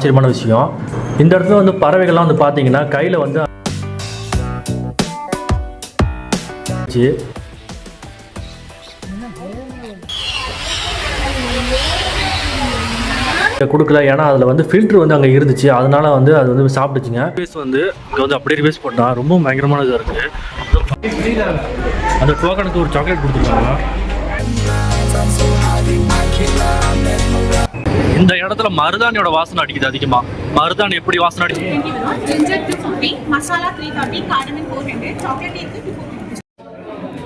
ஆச்சரியமான விஷயம். இந்த இடத்துல வந்து பறவைகள்லாம் வந்து பார்த்தீங்கன்னா கையில் வந்து கொடுக்கல. ஏன்னா அதில் வந்து ஃபில்ட்ரு வந்து அங்கே இருந்துச்சு, அதனால வந்து அது வந்து சாப்பிட்டுச்சுங்க. ரிவேஸ் வந்து இங்கே வந்து அப்படியே ரிவேஸ் பண்ணால் ரொம்ப பயங்கரமான இதாக இருக்குது. அந்த டோக்கனுக்கு ஒரு சாக்லேட் கொடுத்துருக்காங்க. இந்த இடத்துல மருதாணியோட வாசனை அடிக்குது அதிகமா. மருதாணி எப்படி வாசனை அடிக்குது?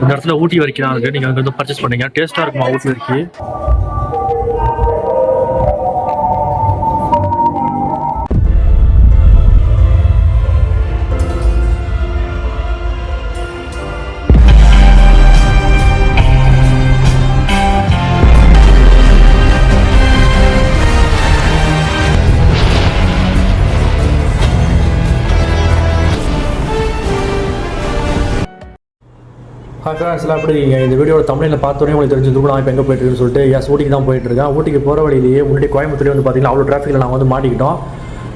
இந்த இடத்துல ஊட்டி வரைக்கும் தான் இருக்கு. நீங்க அங்க வந்து பர்ச்சேஸ் பண்ணீங்க. டேஸ்டா இருக்குமா ஊட்டி வரைக்கும்? ஃப்ரெண்ட்ஸ்லாம் எப்படி இருக்கீங்க? இந்த வீடியோட தமிழில் பார்த்தோன்னே உங்களுக்கு தெரிஞ்சிருக்கும் நான் இப்போ எங்கே போயிட்டுருக்குன்னு சொல்லிட்டு. எஸ், ஊட்டிக்கு தான் போயிட்டுருக்கேன். ஊட்டிக்கு போகிற வழியிலேயே முன்னாடி கோயம்புத்தூர் வந்து பார்த்தீங்கன்னா அவ்வளோ டிராஃபிக்கில் நாங்கள் வந்து மாட்டிக்கிட்டோம்.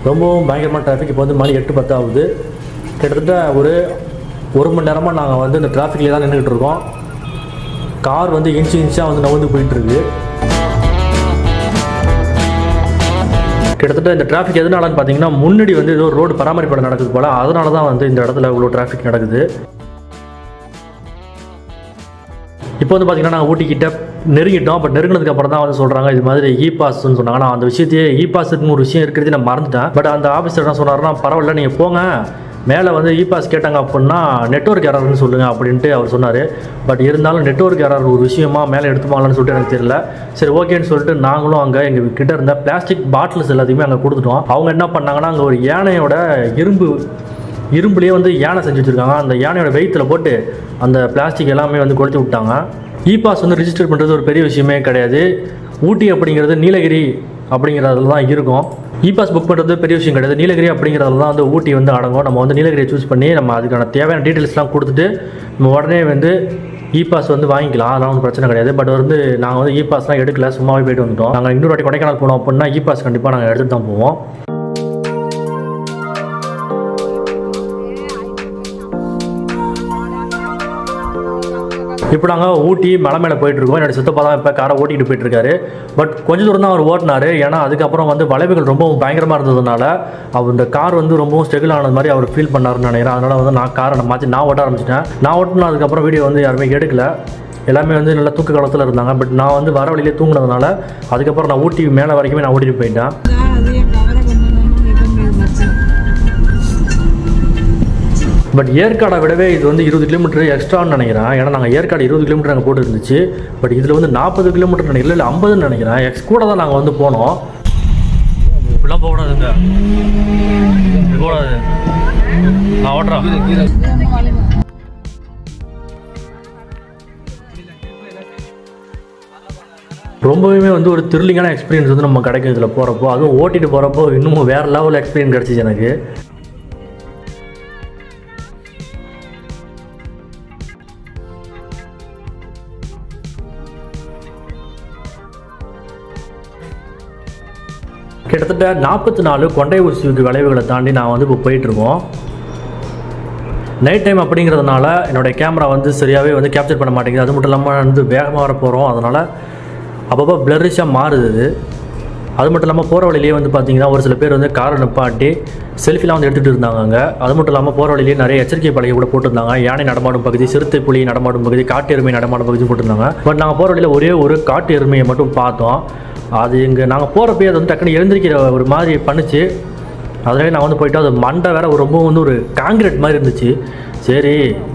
ரொம்பவும் பயங்கரமான டிராஃபிக். இப்போ வந்து மணி 8:10 ஆகுது. கிட்டத்தட்ட ஒரு மணி நேரமாக நாங்கள் வந்து இந்த டிராஃபிக்லேயே தான் நின்றுக்கிட்டு இருக்கோம். கார் வந்து இன்ச்சாக வந்து நகர்ந்து போயிட்டுருக்கு. கிட்டத்தட்ட இந்த டிராஃபிக் எதனாலன்னு பார்த்தீங்கன்னா முன்னாடி வந்து ஏதோ ரோடு பராமரிப்பு நடக்குது போல், அதனால தான் வந்து இந்த இடத்துல இவ்வளோ டிராஃபிக் நடக்குது. இப்போ வந்து பார்த்தீங்கன்னா நாங்கள் ஊட்டிக்கிட்ட நெருங்கிட்டோம். பட் நெருங்கினதுக்கு அப்புறம் தான் வந்து சொல்கிறாங்க இது மாதிரி இ பாஸ்ன்னு சொன்னாங்க. நான் அந்த விஷயத்தையே இ பாஸ்ன்னு ஒரு விஷயம் இருக்கிறது நான் மறந்துட்டேன். பட் அந்த ஆஃபீஸர் என்ன சொன்னார்னா, பரவாயில்ல நீங்கள் போங்க, மேலே வந்து இ பாஸ் கேட்டாங்க அப்படின்னா நெட்வொர்க் எரர்னு சொல்லுங்கள் அப்படின்ட்டு அவர் சொன்னார். பட் இருந்தாலும் நெட்வொர்க் எரர் ஒரு விஷயமா மேலே எடுத்துப்பாங்களான்னு சொல்லிட்டு எனக்கு தெரியல. சரி ஓகேன்னு சொல்லிட்டு நாங்களும் அங்கே எங்கள் கிட்ட இருந்த பிளாஸ்டிக் பாட்டில்ஸ் எல்லாத்தையுமே அங்கே கொடுத்துட்டோம். அவங்க என்ன பண்ணாங்கன்னா அங்கே ஒரு யானையோட இரும்புலேயே வந்து யானை செஞ்சு வச்சுருக்காங்க. அந்த யானையோட வெயித்தில் போட்டு அந்த பிளாஸ்டிக் எல்லாமே வந்து கொளுத்தி விட்டாங்க. இ பாஸ் வந்து ரிஜிஸ்டர் பண்ணுறது ஒரு பெரிய விஷயமே கிடையாது. ஊட்டி அப்படிங்கிறது நீலகிரி அப்படிங்கிறதுல தான் இருக்கும். இ பாஸ் புக் பண்ணுறது பெரிய விஷயம் கிடையாது. நீலகிரி அப்படிங்கிறதுல தான் வந்து ஊட்டி வந்து அடங்கும். நம்ம வந்து நீலகிரியை சூஸ் பண்ணி நம்ம அதுக்கான தேவையான டீட்டெயில்ஸ்லாம் கொடுத்துட்டு நம்ம உடனே வந்து இ பாஸ் வந்து வாங்கிக்கலாம். அதெல்லாம் ஒன்றும் பிரச்சனை கிடையாது. பட் வந்து நாங்கள் வந்து இ பாஸ்லாம் எடுக்கல, சும்மாவே போய்ட்டு வந்துட்டோம். நாங்கள் இன்னொரு வாட்டி கொடைக்கானல் போனோம் அப்படின்னா இ பாஸ் கண்டிப்பாக நாங்கள் எடுத்துகிட்டு தான் போவோம். இப்போ நாங்கள் ஊட்டி மலை மேலே போயிட்டுருக்கோம். என்னோட சித்தப்பா தான் இப்போ காரை ஓட்டிகிட்டு போயிட்டுருக்காரு. பட் கொஞ்சம் தூரம் தான் அவர் ஓட்டினார். ஏன்னா அதுக்கப்புறம் வந்து வளைவுகள் ரொம்பவும் பயங்கரமாக இருந்ததுனால அவர் இந்த கார் வந்து ரொம்பவும் ஸ்ட்ரகிள் ஆனது மாதிரி அவர் ஃபீல் பண்ணாருன்னு நினைக்கிறேன். அதனால் வந்து நான் காரை மாற்றி நான் ஓட்ட ஆரம்பிச்சிட்டேன். நான் ஓட்டினா அதுக்கப்புறம் வீடியோ வந்து யாருமே எடுக்கல. எல்லாமே வந்து நல்லா தூக்க காலத்தில் இருந்தாங்க. பட் நான் வந்து வர வழியிலே தூங்கினதுனால அதுக்கப்புறம் நான் ஊட்டி மேலே வரைக்குமே நான் ஓட்டிகிட்டு போயிட்டேன். பட் ஏற்காடை விடவே இது வந்து 20 கிலோமீட்டர் எக்ஸ்ட்ரான்னு நினைக்கிறேன். ஏன்னா நாங்கள் ஏற்காடு 20 கிலோமீட்டர் அங்கே போட்டு இருந்துச்சு. பட் இதில் வந்து 40 கிலோமீட்டர் நினைக்கிறேன், இல்லை 50 நினைக்கிறேன். கூட தான் நாங்கள் வந்து போனோம். இப்படிலாம் போகக்கூடாதுங்க, போகக்கூடாது. நான் ஓட்டுறேன். ரொம்பவுமே வந்து ஒரு த்ரில்லிங்கான எக்ஸ்பீரியன்ஸ் வந்து நம்ம கிடைக்கும் இதில் போகிறப்போ. அதுவும் ஓட்டிகிட்டு போகிறப்போ இன்னமும் வேறு லெவல் எக்ஸ்பீரியன்ஸ் கிடச்சிச்சு எனக்கு. கிட்டத்தட்ட 44 கொண்டை ஊசிக்கு வளைவுகளை தாண்டி நான் வந்து இப்போ போயிட்டுருக்கோம். நைட் டைம் அப்படிங்கிறதுனால என்னுடைய கேமரா வந்து சரியாகவே வந்து கேப்சர் பண்ண மாட்டேங்குது. அது மட்டும் இல்லாமல் வந்து வேகமாக வர போகிறோம், அதனால் அப்பப்போ பிளரிஷாக மாறுது. அது மட்டும் இல்லாமல் போகிற வழியிலே வந்து பார்த்திங்கன்னா ஒரு சில பேர் வந்து காரை நிப்பாட்டி செல்ஃபிலாம் வந்து எடுத்துகிட்டு இருந்தாங்க அங்கே. அது மட்டும் இல்லாமல் போகிற வழியிலே நிறைய எச்சரிக்கை பலகை கூட போட்டிருந்தாங்க. யானை நடமாடும் பகுதி, சிறுத்தை புலி நடமாடும் பகுதி, காட்டு எருமை நடமாடும் பகுதி போட்டிருந்தாங்க. பட் நாங்கள் போகிற வழியில் ஒரே ஒரு காட்டு எருமையை மட்டும் பார்த்தோம். அது இங்கே நாங்கள் போகிறப்பே அது வந்து டக்குன்னு எழுந்திருக்கிற ஒரு மாதிரி பண்ணிச்சு. அதனால நான் வந்து போயிட்டு அது மண்டை வேறு ரொம்ப வந்து ஒரு காங்கிரீட் மாதிரி இருந்துச்சு. சரி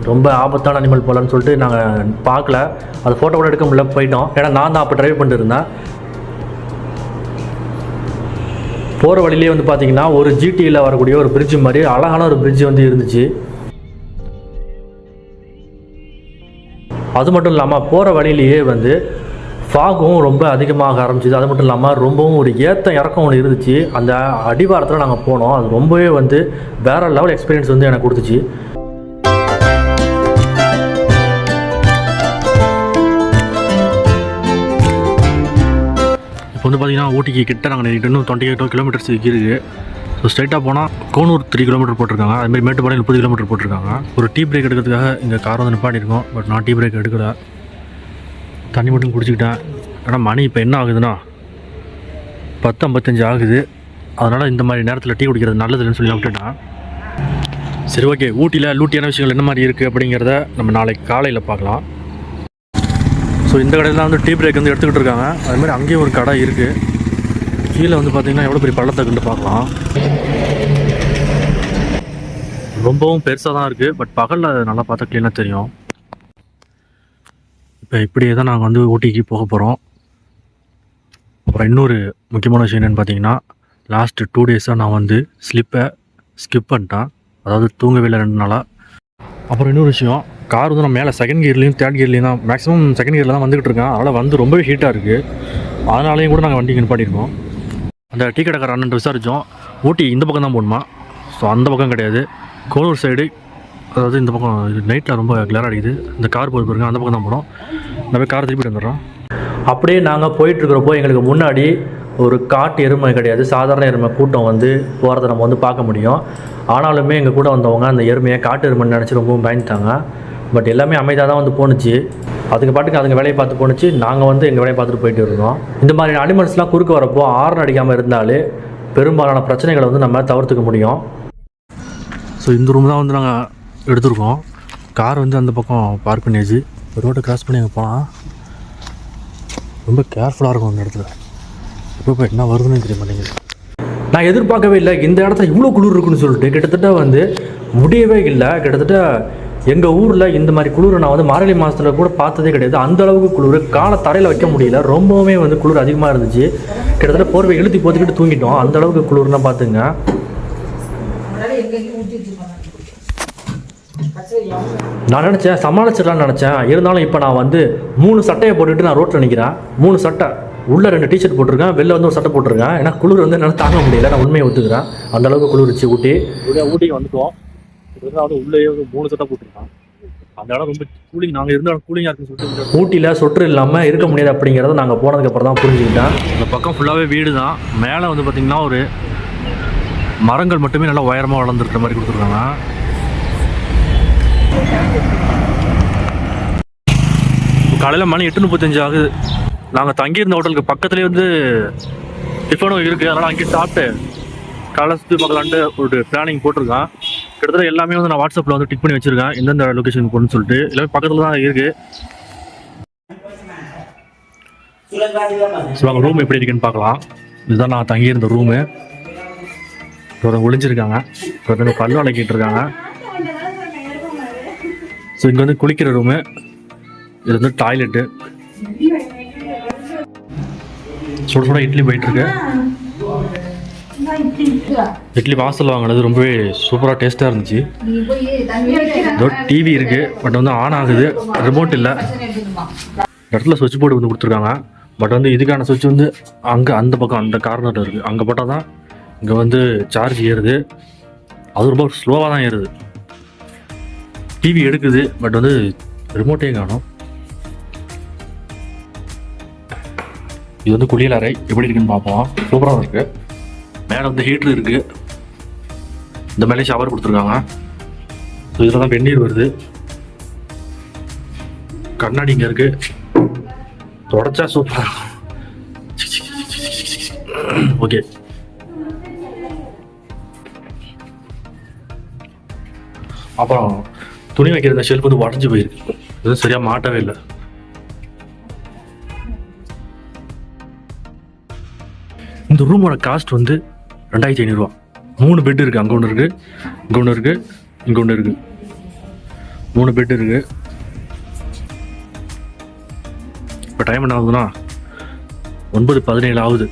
ரொம்ப ஆபத்தான அனிமல் போலன்னு சொல்லிட்டு நாங்கள் பார்க்கல, அது ஃபோட்டோ கூட எடுக்க முடியல, போயிட்டோம். ஏன்னா நான் தான் அப்போ ட்ரைவ் பண்ணிட்டு இருந்தேன். போகிற வழியிலே வந்து பார்த்திங்கன்னா ஒரு ஜிடியில் வரக்கூடிய ஒரு பிரிட்ஜ் மாதிரி அழகான ஒரு பிரிட்ஜ் வந்து இருந்துச்சு. அது மட்டும் இல்லாமல் போகிற வழியிலேயே வந்து ஃபாகும் ரொம்ப அதிகமாக ஆரம்பிச்சிது. அது மட்டும் இல்லாமல் ரொம்பவும் ஒரு ஏற்ற இறக்கம் ஒன்று இருந்துச்சு. அந்த அடிவாரத்தில் நாங்கள் போனோம். அது ரொம்பவே வந்து வேறு லெவல் எக்ஸ்பீரியன்ஸ் வந்து எனக்கு கொடுத்துச்சு. இப்போ வந்து பார்த்தீங்கன்னா ஊட்டிக்கு கிட்ட நாங்கள் நின்றுட்டு இன்னும் 28 கிலோமீட்டர்ஸ் இருக்குது. ஸோ ஸ்ட்ரைட்டாக போனால் கோனூர் 3 கிலோமீட்டர் போட்டிருக்காங்க. அதுமாதிரி மேட்டுப்பாளையம் 30 கிலோமீட்டர் போட்டிருக்காங்க. ஒரு டீ பிரேக் எடுக்கிறதுக்காக இங்கே கார் வந்து நிப்பாட்டியிருக்கோம். பட் நான் டீ பிரேக் எடுக்கலை, தண்ணி மட்டும் குடிச்சிக்கிட்டேன். ஆனால் மணி இப்போ என்ன ஆகுதுன்னா 10:55 ஆகுது. அதனால் இந்த மாதிரி நேரத்தில் டீ குடிக்கிறது நல்லதுன்னு சொல்லி விட்டுட்டேன். சரி, ஓகே. ஊட்டியில் லூட்டியான விஷயங்கள் என்ன மாதிரி இருக்குது அப்படிங்கிறத நம்ம நாளைக்கு காலையில் பார்க்கலாம். ஸோ இந்த கடையில் தான் வந்து டீ பிரேக் வந்து எடுத்துக்கிட்டு இருக்காங்க. அதுமாதிரி அங்கேயும் ஒரு கடை இருக்குது. கீழே வந்து பார்த்திங்கன்னா எவ்வளோ பெரிய பள்ளத்தை கண்டு பார்க்கலாம். ரொம்பவும் பெருசாக தான் இருக்குது. பட் பகலில் நல்லா பார்த்தா க்ளீனாக தெரியும். இப்போ இப்படியே தான் நாங்கள் வந்து ஊட்டிக்கு போக போகிறோம். அப்புறம் இன்னொரு முக்கியமான விஷயம் என்னென்னு பார்த்தீங்கன்னா, லாஸ்ட்டு 2 டேஸாக நான் வந்து ஸ்லிப்பை ஸ்கிப் பண்ணிட்டேன். அதாவது தூங்கவே இல்லை 2 நாளாக. அப்புறம் இன்னொரு விஷயம், கார் வந்து நான் மேலே செகண்ட் கியர்லேயும் தேர்ட் கியர்லேயும் தான், மேக்ஸிமம் செகண்ட் கியரில் தான் வந்துகிட்டு இருக்கேன். அதனால் வந்து ரொம்பவே ஹீட்டாக இருக்குது. அதனாலேயும் கூட நாங்கள் வண்டி நிப்பாட்டியிருக்கோம். அந்த டீ கடைக்கார அண்ணன் விசாரித்தோம், ஊட்டி இந்த பக்கம் தான் போகணுமா? ஸோ அந்த பக்கம் கிடையாது, கோனூர் சைடு, அதாவது இந்த பக்கம் நைட்டில் ரொம்ப கிளியராக அடிக்குது. இந்த கார் போய் பாருங்க, அந்த பக்கம் தான் போனோம். நான் போய் காரை திருப்பிட்டு வந்துடுறோம். அப்படியே நாங்கள் போயிட்டுருக்கிறப்போ எங்களுக்கு முன்னாடி ஒரு காட்டு எருமை கிடையாது, சாதாரண எருமை கூட்டம் வந்து போகிறத நம்ம வந்து பார்க்க முடியும். ஆனாலுமே எங்கள் கூட வந்தவங்க அந்த எருமையை காட்டு எருமைன்னு நினச்சி ரொம்பவும் பயந்துட்டாங்க. பட் எல்லாமே அமைதியாக தான் வந்து போணுச்சு. அதுக்கு பாட்டுக்கு அதுங்க வேலையை பார்த்து போணுச்சு. நாங்கள் வந்து எங்கள் வேலையை பார்த்துட்டு போயிட்டு இருந்தோம். இந்த மாதிரி அனிமல்ஸ்லாம் குறுக்க வரப்போ ஹார்ன் அடிக்காமல் இருந்தாலே பெரும்பாலான பிரச்சனைகளை வந்து நம்ம தவிர்த்துக்க முடியும். ஸோ இந்த ரூம் தான் வந்து நாங்கள் எடுத்துருக்கோம். கார் வந்து அந்த பக்கம் பார்க் பண்ணியாச்சு. ரோட்டை கிராஸ் பண்ணி அங்கே போனால் ரொம்ப கேர்ஃபுல்லாக இருக்கும் அந்த இடத்துல. இப்போ என்ன வருதுன்னு தெரிய மாட்டேங்குது. நான் எதிர்பார்க்கவே இல்லை இந்த இடத்துல இவ்வளோ குளிர் இருக்குன்னு சொல்லிட்டு. கிட்டத்தட்ட வந்து முடியவே இல்லை. கிட்டத்தட்ட எங்கள் ஊரில் இந்த மாதிரி குளிரை நான் வந்து மார்கழி மாதத்தில் கூட பார்த்ததே கிடையாது. அந்த அளவுக்கு குளிர், காலை தரையில் வைக்க முடியல. ரொம்பவுமே வந்து குளிர் அதிகமாக இருந்துச்சு. கிட்டத்தட்ட போர்வை இழுத்தி போத்துக்கிட்டு தூங்கிட்டோம். அந்த அளவுக்கு குளிர்னா பார்த்துங்க. நான் நினச்சேன் சமாளிச்சிடலான்னு நினச்சேன். இருந்தாலும் இப்போ நான் வந்து 3 சட்டையை போட்டுக்கிட்டு நான் ரோட்டில் நிற்கிறேன். 3 சட்டை, உள்ளே 2 டிஷர்ட் போட்டிருக்கேன், வெளில வந்து ஒரு சட்டை போட்டிருக்கேன். ஏன்னா குளிர் வந்து என்னால் தாங்க முடியல. நான் உண்மையை ஒத்துக்கிறேன், அந்த அளவுக்கு குளிர்ச்சி ஊட்டி. ஊட்டிக்கு வந்துட்டோம். வந்து உள்ளே 3 சட்டை போட்டிருக்கேன். அந்த இடம் ரொம்ப கூலிங். நாங்கள் இருந்த கூலிங்காக இருக்குன்னு சொல்லிட்டு ஊட்டியில் சொட்டு இல்லாமல் இருக்க முடியாது அப்படிங்கிறத நாங்கள் போனதுக்கப்புறம் தான் புரிஞ்சுக்கிட்டேன். இந்த பக்கம் ஃபுல்லாகவே வீடு தான். மேலே வந்து பார்த்திங்கன்னா ஒரு மரங்கள் மட்டுமே நல்லா உயரமாக வளர்ந்துருக்கிற மாதிரி கொடுத்துருக்காங்க. காலையில் மணி 8:35 ஆகுது. நாங்கள் தங்கியிருந்த ஹோட்டலுக்கு பக்கத்துலேயே வந்து டிஃபனும் இருக்குது. அதனால் அங்கேயே சாப்பிட்டு காலை சுற்றி பார்க்கலான்ட்டு ஒரு பிளானிங் போட்டிருக்கேன். கிட்டத்தட்ட எல்லாமே வந்து நான் வாட்ஸ்அப்பில் வந்து டிக் பண்ணி வச்சுருக்கேன், எந்தெந்த லொக்கேஷனுக்கு போகணுன்னு சொல்லிட்டு. எல்லாமே பக்கத்தில் தான் இருக்குது. ஸோ அங்கே ரூம் எப்படி இருக்குன்னு பார்க்கலாம். இதுதான் நான் தங்கியிருந்த ரூமு. ஒருத்தவங்க ஒளிஞ்சிருக்காங்க, ஒருத்தவங்க பல்லு அழைக்கிட்டு இருக்காங்க. ஸோ இங்கே வந்து குளிக்கிற ரூமு, இது வந்து டாய்லெட்டு. சுட சுட இட்லி போயிட்டுருக்கு. இட்லி வாசல் வாங்கினது ரொம்பவே சூப்பராக டேஸ்ட்டாக இருந்துச்சு. இதோ டிவி இருக்குது, பட் வந்து ஆன் ஆகுது, ரிமோட் இல்லை. இடத்துல சுவிட்ச் போர்டு வந்து கொடுத்துருக்காங்க. பட் வந்து இதுக்கான சுவிட்ச் வந்து அங்கே அந்த பக்கம் அந்த கார்னரில் இருக்குது. அங்கே போட்டால் தான் இங்கே வந்து சார்ஜ் ஏறுது. அது ரொம்ப ஸ்லோவாக தான் ஏறுது. டிவி எடுக்குது, பட் வந்து ரிமோட்டே காணும். இது வந்து குளியல் அறை எப்படி இருக்குன்னு பார்ப்போம். சூப்பராக இருக்குது. மேலே வந்து ஹீட்ரு இருக்குது. இந்த மேலே ஷவர் கொடுத்துருக்காங்க. ஸோ இதில் தான் வெந்நீர் வருது. கண்ணாடி இங்கே இருக்குது, தொடச்சா சூப்பராக இருக்கும். ஓகே, அப்புறம் துணி வைக்கிற இந்த ஷெல்ஃப் வந்து உடஞ்சி போயிருக்கு. இது சரியாக மாட்டவே இல்லை. இந்த ரூமோட காஸ்ட் வந்து 2500 ரூபா. 3 பெட் இருக்குது. அங்கே ஒன்று இருக்குது, இங்கே ஒன்று இருக்குது, இங்கே ஒன்று இருக்குது. 3 பெட் இருக்குது. இப்போ டைம் என்ன ஆகுதுன்னா 9:17 ஆகுது.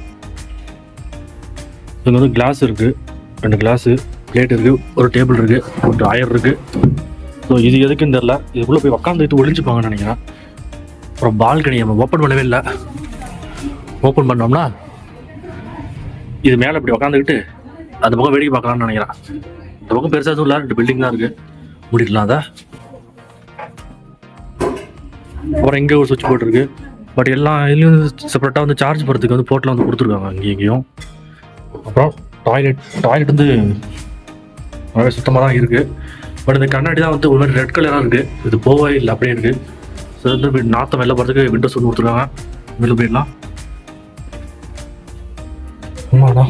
இங்கே வந்து கிளாஸ் இருக்குது, 2 கிளாஸு, பிளேட் இருக்குது, ஒரு டேபிள் இருக்குது, ஒரு ட்ராயர் இருக்குது. ஸோ இது எதுக்குன்னு தெரில. இதுக்குள்ளே போய் உட்காந்துட்டு ஒழிஞ்சுப்பாங்கன்னு நினைக்கிறேன். அப்புறம் பால்கனி நம்ம ஓப்பன் பண்ணவே இல்லை. ஓப்பன் பண்ணோம்னா இது மேலே இப்படி உட்காந்துக்கிட்டு அந்த பக்கம் வேடிக்கை பார்க்கலான்னு நினைக்கிறேன். இந்த பக்கம் பெருசாக எதுவும் இல்லை, 2 பில்டிங் தான் இருக்குது, மூடிடலாம் அதை. அப்புறம் இங்கே ஒரு சுவிட்ச் போர்டு இருக்குது, பட் எல்லா இதுலேயும் செப்பரேட்டாக வந்து சார்ஜ் போகிறதுக்கு வந்து போர்ட்டில் வந்து கொடுத்துருக்காங்க அங்கேயும். அப்புறம் டாய்லெட் வந்து நிறைய சுத்தமாக தான் இருக்குது. பட் இந்த கண்ணாடி தான் வந்து ஒரு மாதிரி ரெட் கலராக இருக்குது. இது போவே இல்லை அப்படியே இருக்குது. ஸோ வந்து நாற்றம் வெளில போகிறதுக்கு விண்டோஸ் வந்து கொடுத்துருக்காங்க. வெளில போயிடலாம். ஆமாடா,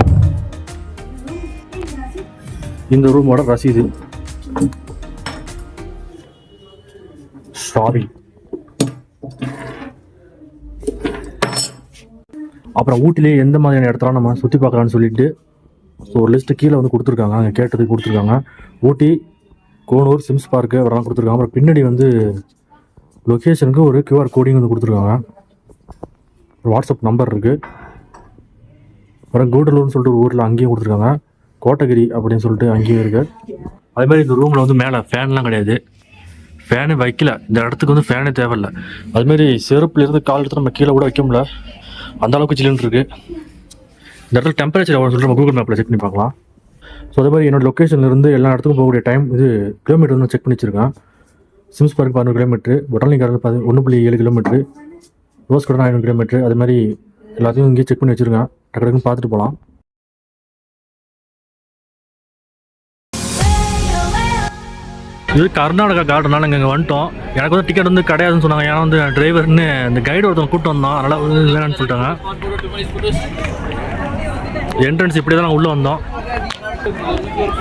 இந்த ரூமோட ரசீது. சாரி. அப்புறம் ஊட்டிலே எந்த மாதிரியான இடத்துல நம்ம சுற்றி பார்க்கலான்னு சொல்லிட்டு ஸோ ஒரு லிஸ்ட்டு கீழே வந்து கொடுத்துருக்காங்க. அங்கே கேட்டதுக்கு கொடுத்துருக்காங்க. ஊட்டி, கோனூர், சிம்ஸ் பார்க்கு வரலாம் கொடுத்துருக்காங்க. அப்புறம் பின்னாடி வந்து லொக்கேஷனுக்கு ஒரு QR கோடிங் வந்து கொடுத்துருக்காங்க. ஒரு வாட்ஸ்அப் நம்பர் இருக்குது. அப்புறம் கூடலூர்னு சொல்லிட்டு ஒரு ஊரில் அங்கேயும் கொடுத்துருக்காங்க. கோட்டகிரி அப்படின்னு சொல்லிட்டு அங்கேயும் இருக்குது. அதேமாதிரி இந்த ரூமில் வந்து மேலே ஃபேன்லாம் கிடையாது. ஃபேனு வைக்கல. இந்த இடத்துக்கு வந்து ஃபேனே தேவையில்லை. அதுமாரி செருப்புலேருந்து கால் எடுத்து நம்ம கீழே கூட வைக்க முடியல. அந்த அளவுக்கு சில்லுன்னு இருக்குது. இந்த இடத்துல டெம்பரேச்சர் எவ்வளோ சொல்லிட்டு நம்ம கூகுள் மேப்பில் செக் பண்ணி பார்க்கலாம். ஸோ அதே மாதிரி என்னோடய லொக்கேஷன்லேருந்து எல்லா இடத்துக்கும் போகக்கூடிய டைம் இது கிலோமீட்டர் வந்து செக் பண்ணி வச்சுருக்கேன். Sims park 11 kilometre, botanic garden 1.7 kilometre, rose garden 500 kilometre. அது மாதிரி எல்லாத்தையும் இங்கேயே செக் பண்ணி வச்சுருக்கேன். டக்கு டக்குன்னு பார்த்துட்டு போகலாம். இது கர்நாடகா கார்டனால இங்கே வந்துட்டோம். எனக்கு வந்து டிக்கெட் வந்து கிடையாதுன்னு சொன்னாங்க. ஏன்னா வந்து டிரைவர்னு இந்த கைடு ஒருத்தவங்க கூப்பிட்டு வந்தோம். அதனால் வந்து இல்லைன்னு சொல்லிட்டாங்க. என்ட்ரன்ஸ் இப்படி தான் நாங்கள் உள்ளே வந்தோம்.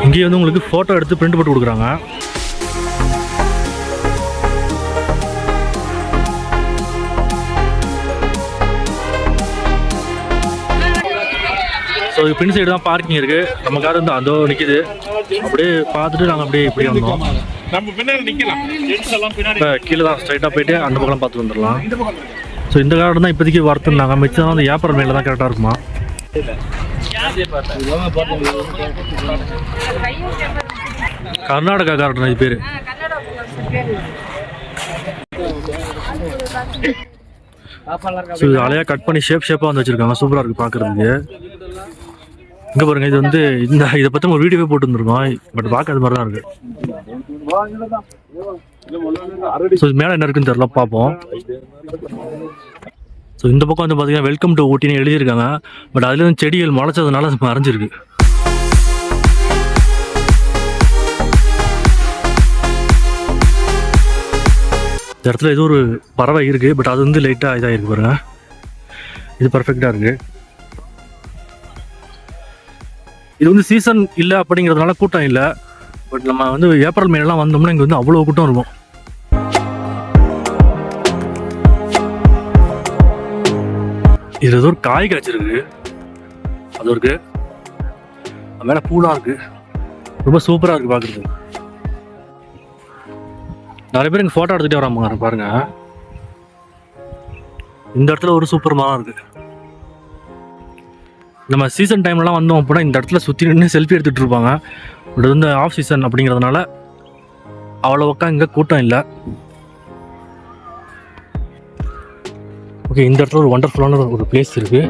இங்கேயே வந்து உங்களுக்கு ஃபோட்டோ எடுத்து பிரிண்ட் போட்டு கொடுக்குறாங்க. ஸோ பின் சைடு தான் பார்க்கிங் இருக்குது. நம்ம கார் வந்து அதோ நிற்கிது. அப்படியே பார்த்துட்டு நாங்கள் அப்படியே இப்படி வந்தோம். நம்ம பின்னாடி நிற்கலாம். இப்போ கீழே தான் ஸ்ட்ரைட்டாக போயிட்டு அந்த பக்கம் பார்த்து வந்துடலாம். ஸோ இந்த கார்டு தான் இப்போதைக்கு வர்த்துனாங்க. மிச்சம் வந்து ஏப்ரல் மேல தான் கரெக்டாக இருக்குமா. கர்நாடகா கார்டன் இது பேர். ஸோ இது அலையாக கட் பண்ணி ஷேப்பாக வந்து வச்சுருக்காங்க. சூப்பராக இருக்குது பார்க்குறதுக்கு. இங்கே பாருங்க, இது வந்து இதை பற்றி ஒரு வீடியோவே போட்டு வந்துருக்கோம். பட் பார்க்க அது மாதிரி தான் இருக்குது. ஸோ இது மேலே என்ன இருக்குன்னு தெரியல, பார்ப்போம். ஸோ இந்த பக்கம் வந்து பார்த்தீங்கன்னா வெல்கம் டு ஊட்டின்னு எழுதியிருக்காங்க. பட் அதுல வந்து செடிகள் முளைச்சதுனால அது மறைஞ்சிருக்கு. இந்த இடத்துல ஏதோ ஒரு பறவை இருக்குது. பட் அது வந்து லைட்டாக இதாக இருக்குது பாருங்க. இது பர்ஃபெக்டாக இருக்குது. இது வந்து சீசன் இல்லை அப்படிங்கிறதுனால கூட்டம் இல்லை. பட் நம்ம வந்து ஏப்ரல் மேலாம் வந்தோம்னா இங்கே வந்து அவ்வளோ கூட்டம் இருக்கும். இதில் ஏதோ ஒரு காய் காய்ச்சிருக்கு. அது இருக்கு. அது மேலே பூலாக இருக்கு. ரொம்ப சூப்பராக இருக்குது பார்க்குறதுக்கு. நிறைய பேர் இங்கே ஃபோட்டோ எடுத்துகிட்டே வராங்க பாருங்க. இந்த இடத்துல ஒரு சூப்பர் மரம் இருக்குது. நம்ம சீசன் டைம்லலாம் வந்தோம் அப்படின்னா இந்த இடத்துல சுற்றி நின்று செல்ஃபி எடுத்துகிட்டு இருப்பாங்க. பட் வந்து ஆஃப் சீசன் அப்படிங்கிறதுனால அவ்வளோக்கா இங்கே கூட்டம் இல்லை. ஓகே, இந்த இடத்துல ஒரு வண்டர்ஃபுல்லான ஒரு பிளேஸ் இருக்குது.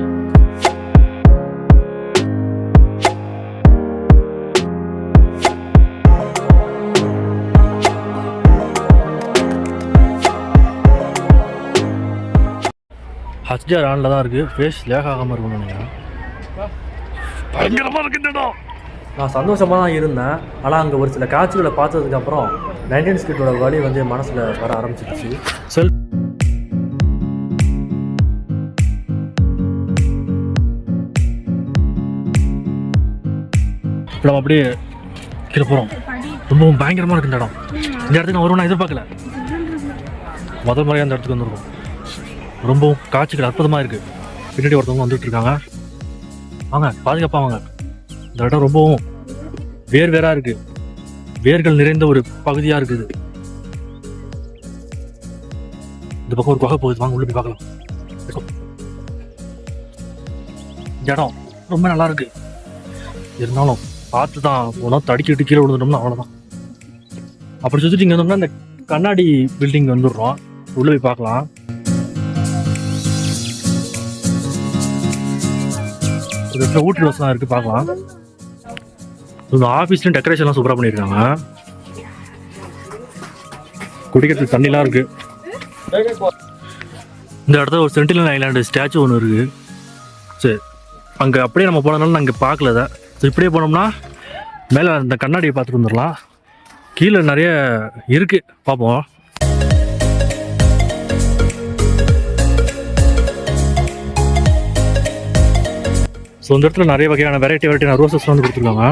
HDR ஆனில் தான் இருக்குது. ஃபேஸ் லேக் ஆகாமல் இருக்கும்னு நினைக்கிறேன். பயங்கரமாக இருக்கு இந்த இடம். நான் சந்தோஷமாக தான் இருந்தேன். ஆனால் அங்கே ஒரு சில காட்சிகளை பார்த்ததுக்கப்புறம் 19 ஸ்கிட்டோட வழி வந்து மனசில் வர ஆரம்பிச்சிருச்சு. நம்ம அப்படியே கீழே போகிறோம். ரொம்பவும் பயங்கரமாக இருக்குது இந்த இடம். இந்த இடத்துக்கு நான் வருவேன் எதிர்பார்க்கல. முதல் முறையாக அந்த இடத்துக்கு வந்துருக்கோம். ரொம்பவும் காட்சிகள் அற்புதமாக இருக்குது. பின்னாடி ஒருத்தவங்க வந்துட்டு இருக்காங்க. வாங்க, பாதுகாப்பாக வாங்க. இந்த இடம் ரொம்பவும் வேறாக இருக்குது. வேர்கள் நிறைந்த ஒரு பகுதியாக இருக்குது. இந்த பக்கம் ஒரு குகை போகுது. வாங்க உள்ள போய் பார்க்கலாம். இந்த இடம் ரொம்ப நல்லா இருக்கு. இருந்தாலும் பார்த்து தான் போனோம். தடிக்கிட்டு கீழே விழுந்துட்டோம்னா அவ்வளோதான். அப்படி சுற்றிட்டு இங்கே வந்தோம்னா இந்த கண்ணாடி பில்டிங் வந்துடுறோம். உள்ள போய் பார்க்கலாம். ஊட்டி ரோஸ்லாம் இருக்குது, பார்க்கலாம். இந்த ஆஃபீஸ்லையும் டெக்கரேஷன்லாம் சூப்பராக பண்ணியிருக்காங்க. குடிக்கிறதுக்கு தண்ணிலாம் இருக்குது. இந்த இடத்துல ஒரு சென்டினல் ஐலாண்டு ஸ்டாச்சு ஒன்று இருக்குது. சரி, அங்கே அப்படியே நம்ம போனதுனால நான் இங்கே பார்க்கல அதை. ஸோ இப்படியே போனோம்னா மேலே அந்த கண்ணாடியை பார்த்துட்டு வந்துடலாம். கீழே நிறைய இருக்குது, பார்ப்போம். ஸோ இந்த இடத்துல நிறைய வகையான வெரைட்டியான ரோசஸ் வந்து கொடுத்துருக்காங்க.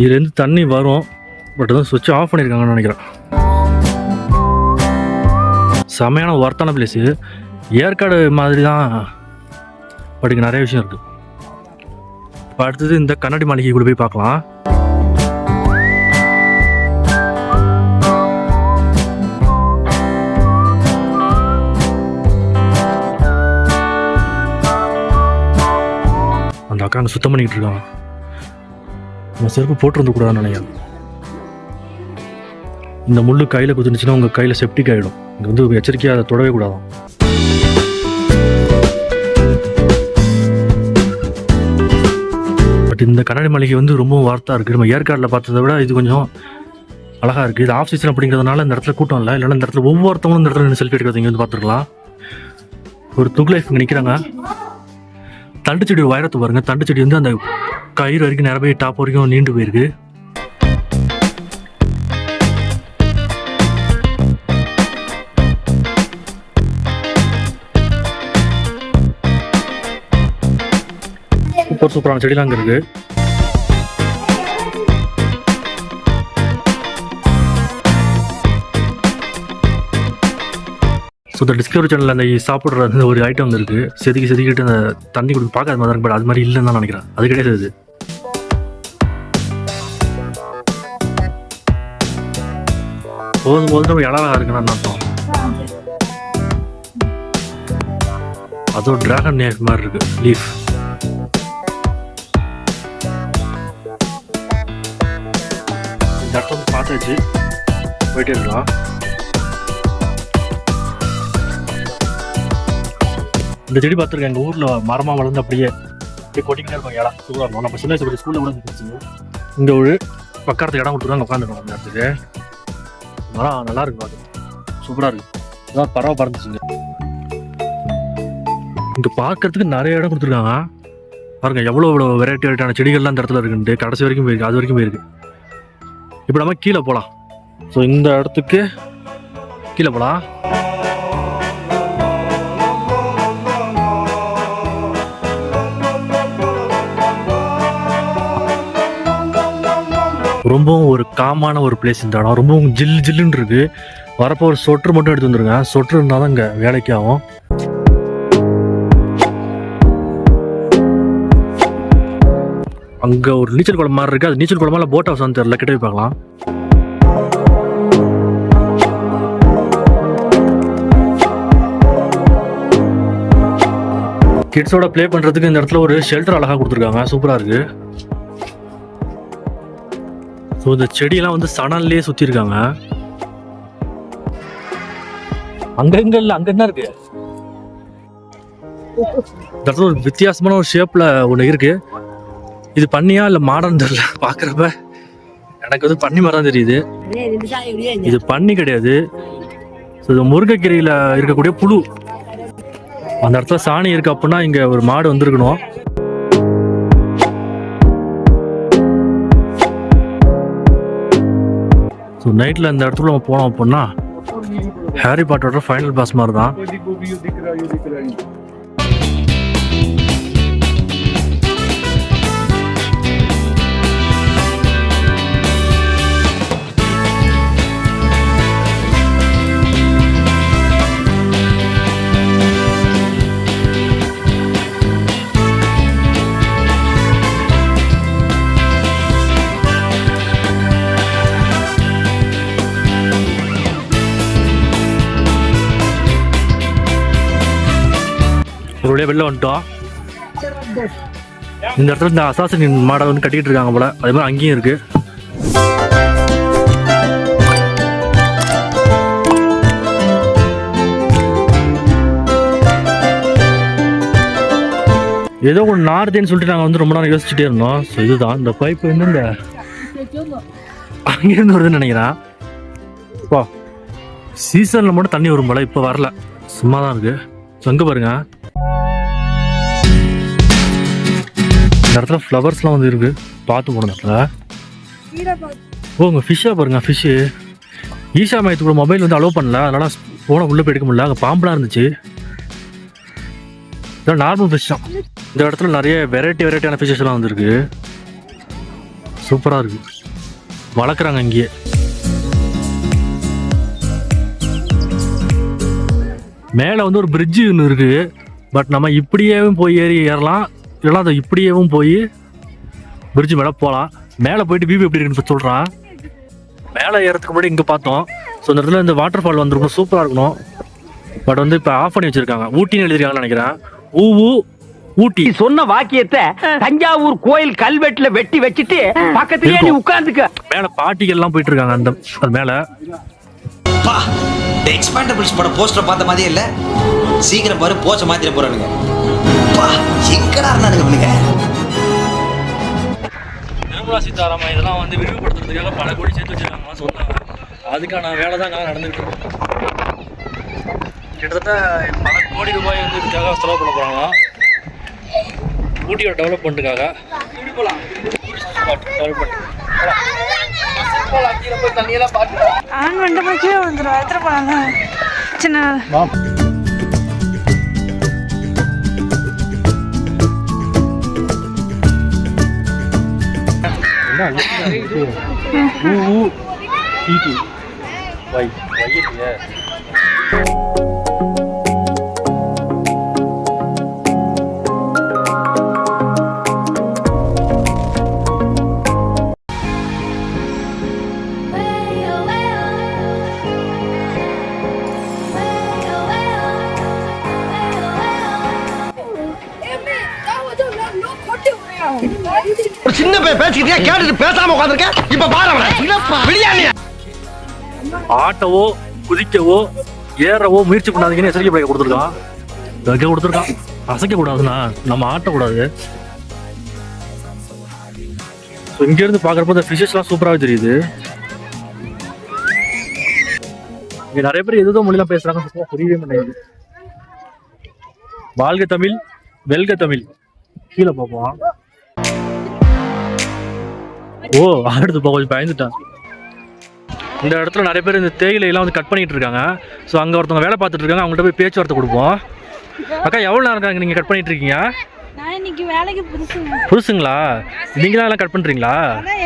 இதுலேருந்து தண்ணி வரும், பட் வந்து சுவிட்ச் ஆஃப் பண்ணியிருக்காங்கன்னு நினைக்கிறேன். செமையான ஒர்த்தான பிளேஸு, ஏற்காடு மாதிரி தான், பட் இங்கே நிறைய விஷயம் இருக்குது. இப்போ அடுத்தது இந்த கண்ணாடி மாளிகை கூட போய் பார்க்கலாம். அந்த அக்கா அங்கே சுத்தம் பண்ணிக்கிட்டு இருக்காங்க. நம்ம செருப்பு போட்டிருந்து கூடாதுன்னு நினைக்கிறேன். இந்த முள்ளு கையில் குத்துனுச்சுன்னா உங்கள் கையில் செப்டிக் ஆகிடும். இங்கே வந்து எச்சரிக்கையாக அதை தொடவே கூடாது. பட் இந்த கண்ணாடி மாளிகை வந்து ரொம்ப வார்த்தாக இருக்குது. நம்ம ஏற்காட்டில் பார்த்ததை விட இது கொஞ்சம் அழகாக இருக்குது. இது ஆஃப் சீசன் அப்படிங்கிறதுனால இந்த இடத்துல கூட்டம் இல்லை. இல்லைன்னா இந்த இடத்துல ஒவ்வொருத்தவங்களும் இந்த இடத்துல செல்ஃபி எடுக்கிறது இங்கே வந்து பார்த்துருக்கலாம். ஒரு துக் லைஃப் இங்கே நிற்கிறாங்க. தண்டு செடி உயரத்தை பாருங்க. தண்டு செடி வந்து அந்த கயிறு வரைக்கும் நிறைய டாப் வரைக்கும் நீண்டு போயிருக்கு. சூப்பரான செடிலாம் அங்கே இருக்கு. ஸோ இந்த டிஸ்கவரி சேனலில் அந்த சாப்பிட்ற அந்த ஒரு ஐட்டம் வந்து இருக்குது. செதுக்கிட்டு அந்த தண்ணி கொடுத்து பார்க்க அது மாதிரி இருக்கு. பட் அது மாதிரி இல்லைன்னு தான் நினைக்கிறேன். அது கிடையாது. போதும் நம்ம இலவாக இருக்குன்னு அர்த்தம். அதோ டிராகன் நேஃப் மாதிரி இருக்கு லீஃப். இந்த இடத்த வந்து பார்த்தாச்சு, போயிட்டே இருக்கலாம். இந்த செடி பார்த்துருக்கேன். எங்கள் ஊரில் மரமாக வளர்ந்து அப்படியே கொட்டிக்கிட்டே இருக்கும். இடம் சூப்பராக இருக்கும். நம்ம சின்ன வயசு ஸ்கூலில் கூட இருந்துச்சு. இங்கே ஒரு பக்கத்துக்கு இடம் கொடுத்துருக்காங்க, உட்காந்துருக்கோம். அந்த இடத்துக்கு மரம் நல்லா இருக்கு, பார்த்து சூப்பராக இருக்குது. இதான் பறவை பறந்துச்சுங்க. இங்கே பார்க்கறதுக்கு நிறைய இடம் கொடுத்துருக்காங்க. பாருங்க எவ்வளோ வெரைட்டியான செடிகள்லாம் இந்த இடத்துல இருக்குன்ட்டு கடைசி வரைக்கும் போயிருக்கு. அது வரைக்கும் போயிருக்கு. இப்போ நம்ம கீழே போகலாம். ஸோ இந்த இடத்துக்கு கீழே போகலாம். ரொம்பவும் ஒரு காமான ஒரு பிளேஸ் இந்த இடம். ரொம்பவும் ஜில்லுன்னு இருக்கு. வரப்போ ஒரு சொட்டர் மட்டும் எடுத்து வந்துருங்க. சொட்டர் இருந்தால் தான் இங்கே வேலைக்கு ஆகும். அங்கே ஒரு நீச்சல் குளம் மாதிரி இருக்கு. அது நீச்சல் குளமா இல்லை போட் ஹவுஸ் தெரியல. கிட்ட போய் பார்க்கலாம். கிட்ஸோட ப்ளே பண்ணுறதுக்கு இந்த இடத்துல ஒரு ஷெல்டர் அழகாக கொடுத்துருக்காங்க. சூப்பராக இருக்கு. ஸோ இந்த செடியெல்லாம் வந்து சணல்லே சுற்றி இருக்காங்க. அங்கே இல்லை, அங்கே என்ன இருக்கு? இந்த இடத்துல ஒரு வித்தியாசமான ஒரு ஷேப்பில் ஒன்று இருக்கு. இது பண்ணியா இல்லை மாடர்ன் தெரியல. பார்க்குறப்ப எனக்கு வந்து பண்ணி மாதிரி தான் தெரியுது. இது பண்ணி கிடையாது. ஸோ இது முருங்கைக்கீரையில் இருக்கக்கூடிய புழு. அந்த இடத்துல சாணி இருக்கு அப்படின்னா இங்கே ஒரு மாடு வந்துருக்கணும். ஸோ நைட்டில் இந்த இடத்துல நம்ம போனோம் அப்படின்னா ஹாரி பாட்டரோட ஃபைனல் பாஸ் மாதிரி தான். ஒரு வெளில வந்துட்டோம். இந்த இடத்துல இந்த அசாசின் மாடல் வந்து கட்டிட்டு இருக்காங்க போல. அதே மாதிரி அங்கேயும் இருக்கு. ஏதோ ஒன்று நார்தேன்னு சொல்லிட்டு நாங்கள் வந்து ரொம்ப நேரம் யோசிச்சுட்டே இருந்தோம். ஸோ இதுதான் இந்த பைப்பு வந்து இந்த அங்கேருந்து வருதுன்னு நினைக்கிறேன். வா, சீசனில் மட்டும் தண்ணி வரும் போல, இப்போ வரல, சும்மா தான் இருக்குது. ஸோ அங்கே பாருங்க, இந்த இடத்துல ஃப்ளவர்ஸ்லாம் வந்து இருக்குது, பார்த்து போன இடத்துல. ஓ, உங்கள் ஃபிஷ்ஷாக பாருங்க, ஃபிஷ்ஷு. ஈஷா மையத்துக்குள்ள மொபைல் வந்து அலோவ் பண்ணல, அதனால ஃபோனை உள்ளே போய் எடுக்க முடியல. அங்கே பாம்பெலாம் இருந்துச்சு. இதெல்லாம் நார்மல் ஃபிஷ் தான். இந்த இடத்துல நிறைய வெரைட்டியான ஃபிஷ்ஷஸ்லாம் வந்துருக்கு. சூப்பராக இருக்குது, வளர்க்குறாங்க இங்கேயே. மேலே வந்து ஒரு பிரிட்ஜு ஒன்று இருக்குது. பட் நம்ம இப்படியேவும் போய் ஏறலாம், இல்லைனா அதை இப்படியேவும் போய் பிரிட்ஜு மேலே போகலாம். மேலே போயிட்டு வியூ எப்படி இருக்குன்னு சொல்கிறான். மேலே ஏறதுக்கு முன்னாடி இங்கே பார்த்தோம். ஸோ இந்த இடத்துல இந்த வாட்டர் ஃபால் வந்துருக்கணும், சூப்பராக இருக்கணும். பட் வந்து இப்போ ஆஃப் பண்ணி வச்சுருக்காங்க. ஊட்டின்னு எழுதிருக்காங்கன்னு நினைக்கிறேன். ஊட்டி சொன்ன வாக்கியத்தை தஞ்சாவூர் கோயில் கல்வெட்டுல வெட்டி வச்சுட்டு பக்கத்துலயே நீ உட்கார்ந்துக்க. மேல பாட்டிகள் எல்லாம் போயிட்டு இருக்காங்க. அந்த அது மேல பா எக்ஸ்பாண்டபிள்ஸ் பட போஸ்டர் பார்த்த மாதிரியே இல்ல. சீக்கிரம் பாரு, போஸ்டர் மாத்திர போறானுங்க. பா எங்கடா இருந்தானுங்க இவனுங்க. நிர்மலா சீதாராமன் இதெல்லாம் வந்து விரிவுபடுத்துறதுக்காக பல கோடி சேர்த்து வச்சிருக்காங்க சொன்னாங்க. அதுக்கான வேலை தான் நடந்துகிட்டு இருக்கு. கிட்டத்தட்ட பல கோடி ரூபாய் வந்து இதுக்காக செலவு பண்ண போகிறாங்க. ஊட்டியோட டெவலப்மெண்ட்டுக்காக. ஆன் பண்ணிட்டு போய் கீழே வந்துடும், எடுத்துட்டு போனாங்க சின்ன. ஒரு சின்ன பையன் பேசிக்கிட்டே கேட்டுட்டு பேசாம உட்கார்ந்திருக்க. இப்ப பாரு, ஆட்டவோ குதிக்கவோ ஏறவோ முயற்சி பண்ணாதீங்கன்னு எச்சரிக்கை பைக்க கொடுத்துருக்கான். வைக்க கொடுத்துருக்கான். அசைக்க கூடாதுண்ணா, நம்ம ஆட்டக்கூடாது. ஸோ இங்கேருந்து பார்க்குறப்ப இந்த ஃபிஷஸ்லாம் சூப்பராகவே தெரியுது. இங்கே நிறைய பேர் எதுவும் மொழிலாம் பேசுகிறாங்க, சுத்தமாக புரியவே மாட்டேங்குது. வாழ்க தமிழ், வெல்க தமிழ். கீழே பார்ப்போம். ஓ, அடுத்து கொஞ்சம் பயந்துட்டான். இந்த இடத்துல நிறைய பேர் இந்த தேயிலையெல்லாம் வந்து கட் பண்ணிட்டு இருக்காங்க. ஸோ அங்கே ஒருத்தவங்க வேலை பார்த்துட்டு இருக்காங்க, அவங்கள்ட்ட போய் பேச்சுவார்த்தை கொடுப்போம். அக்கா, எவ்வளோ நேரம் இருக்காங்க நீங்கள் கட் பண்ணிட்டு இருக்கீங்க? நான் இன்னைக்கு வேலைக்கு புதுசுங்களா? நீங்களா எல்லாம் கட் பண்ணுறீங்களா?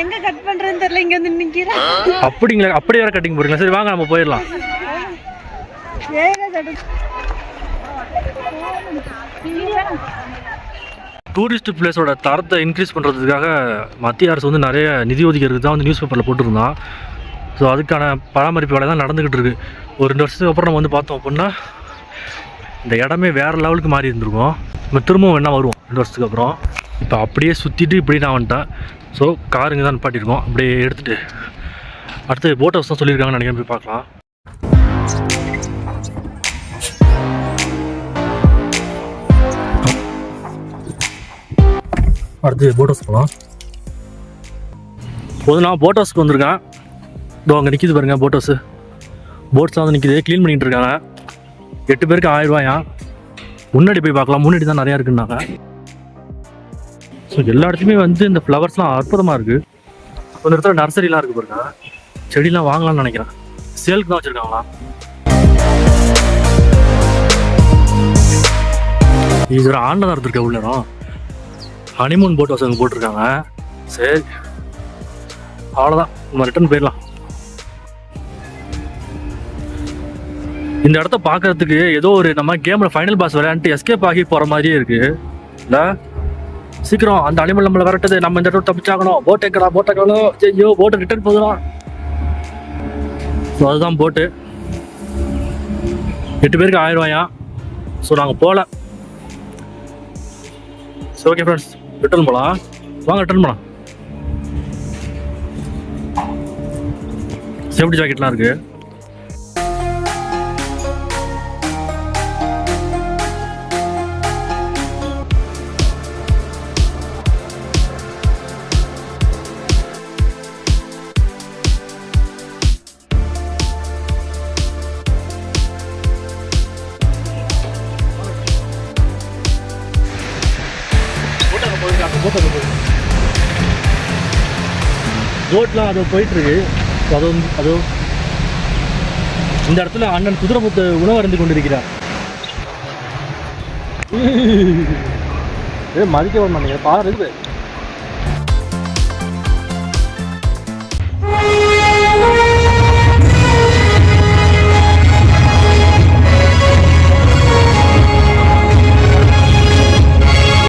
எங்க கட் பண்றேன்னு தெரியல, இங்க வந்து நிக்கிறேன். அப்படிங்களா? அப்படியே வேற கட்டிங் போறீங்களா? சரி வாங்க, நம்ம போயிடலாம். டூரிஸ்ட் பிளேஸோட தரத்தை இன்க்ரீஸ் பண்ணுறதுக்காக மத்திய அரசு வந்து நிறைய நிதி ஒதுக்கிறதுக்கு தான் வந்து நியூஸ் பேப்பரில் போட்டிருந்தான். ஸோ அதுக்கான பராமரிப்பு வேலை தான் நடந்துக்கிட்டு இருக்குது. ஒரு 2 வருஷத்துக்கு அப்புறம் நம்ம வந்து பார்த்தோம் அப்படின்னா இந்த இடமே வேறு லெவலுக்கு மாறி இருந்திருக்கும். நம்ம திரும்பவும் வேணா வருவோம் 2 வருஷத்துக்கு அப்புறம். இப்போ அப்படியே சுற்றிட்டு இப்படி நான் வந்துட்டேன். ஸோ காருங்க தான் நிப்பாட்டியிருக்கோம். அப்படியே எடுத்துகிட்டு அடுத்து போட் ஹவுஸ் தான் சொல்லியிருக்காங்கன்னு நினைக்கிறேன், போய் பார்க்கலாம். அடுத்து போட் ஹவுஸ் போகலாம். போது நான் போட் ஹவுஸ்க்கு வந்திருக்கேன். இதோ அங்கே நிற்கிது பாருங்க போட் ஹவுஸு. போட்ஸ்லாம் வந்து நிற்கிது, க்ளீன் பண்ணிகிட்டு இருக்காங்க. 8 பேருக்கு 1000 ரூபாயா. முன்னாடி போய் பார்க்கலாம், முன்னாடி தான் நிறையா இருக்குன்னாங்க. ஸோ எல்லா இடத்துலையுமே வந்து இந்த ஃப்ளவர்ஸ்லாம் அற்புதமாக இருக்குது. கொஞ்சம் இடத்துல நர்சரிலாம் இருக்குது பாருங்க. செடிலாம் வாங்கலாம்னு நினைக்கிறேன். சேலுக்கு தான் வச்சுருக்காங்களா. இது ஒரு ஆண்டை இருந்திருக்க உள்ள இடம். ஹனிமூன் போட் ஹவுஸ் அங்கே போட்டிருக்காங்க. சரி, அவ்வளோதான், நம்ம ரிட்டர்ன் போயிடலாம். இந்த இடத்த பார்க்கறதுக்கு ஏதோ ஒரு நம்ம கேமில் ஃபைனல் பாஸ் விளையாண்டுட்டு எஸ்கேப் ஆகி போகிற மாதிரியே இருக்குது இல்லை? சீக்கிரம் அந்த அனிமல் நம்மளை விரட்டுது, நம்ம இந்த இடத்துல தப்பிச்சாகணும். போட் எங்கடா? ஐயோ, போட்டு ரிட்டர்ன் போதும். ஸோ அதுதான் போட்டு. 8 பேருக்கு 1000 ரூபாயா. ஸோ நாங்கள் போகல. சரி, ஓகே ஃப்ரெண்ட்ஸ், ரிட்டர்ன் போகலாம். வாங்க ரிட்டர்ன் போகலாம். சேஃப்டி ஜாக்கெட்லாம் இருக்குது. ரோட்லாம் அது போயிட்டுருக்கு. அது இந்த இடத்துல அண்ணன் குதிரைமுத்து உணவு அருந்து கொண்டிருக்கிறார். மதிக்க வர மாட்டேங்க பாரு இருக்குது.